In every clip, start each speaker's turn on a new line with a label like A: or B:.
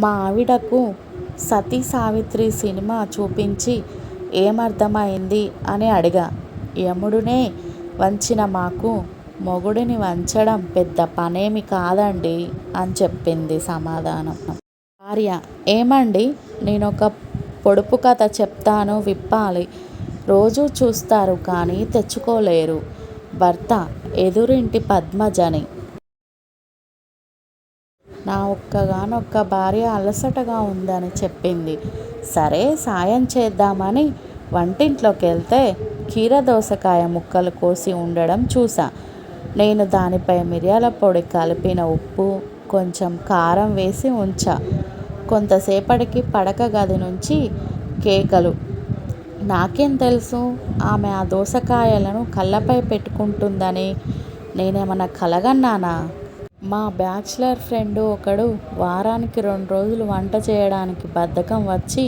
A: మా ఆవిడకు సతీ సావిత్రి సినిమా చూపించి ఏమర్థమైంది అని అడిగా. యముడినే వంచిన మాకు మొగుడిని వంచడం పెద్ద పనేమి కాదండి అని చెప్పింది సమాధానం. భార్య: ఏమండి, నేనొక పొడుపు కథ చెప్తాను, విప్పాలి. రోజూ చూస్తారు కానీ తెచ్చుకోలేరు. భర్త: ఎదురింటి పద్మజని. నా ఒక్కగానొక్క భార్య అలసటగా ఉందని చెప్పింది. సరే సాయం చేద్దామని వంటింట్లోకెళ్తే కీరదోసకాయ ముక్కలు కోసి ఉండడం చూసా. నేను దానిపై మిరియాల పొడి కలిపిన ఉప్పు, కొంచెం కారం వేసి ఉంచా. కొంతసేపటికి పడక గది నుంచి కేకలు. నాకేం తెలుసు ఆమె ఆ దోసకాయలను కళ్ళపై పెట్టుకుంటుందని? నేనేమన్నా కలగన్నానా? మా బ్యాచిలర్ ఫ్రెండు ఒకడు వారానికి 2 రోజులు వంట చేయడానికి బద్ధకం వచ్చి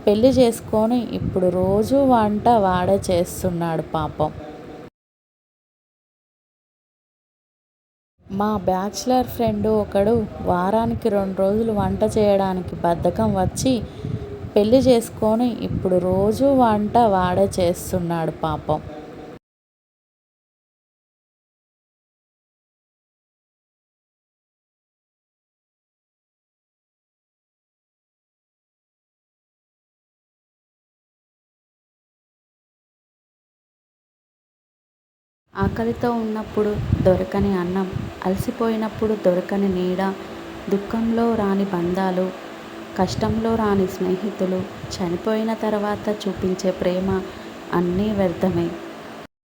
A: పెళ్లి చేసుకొని ఇప్పుడు రోజూ వంట వాడే చేస్తున్నాడు పాపం. మా బ్యాచిలర్ ఫ్రెండు ఒకడు వారానికి 2 రోజులు వంట చేయడానికి బద్ధకం వచ్చి పెళ్లి చేసుకొని ఇప్పుడు రోజూ వంట వాడే చేస్తున్నాడు పాపం. ఆకలితో ఉన్నప్పుడు దొరకని అన్నం, అలసిపోయినప్పుడు దొరకని నీడ, దుఃఖంలో రాని బంధాలు, కష్టంలో రాని స్నేహితులు, చనిపోయిన తర్వాత చూపించే ప్రేమ అన్నీ వ్యర్థమే.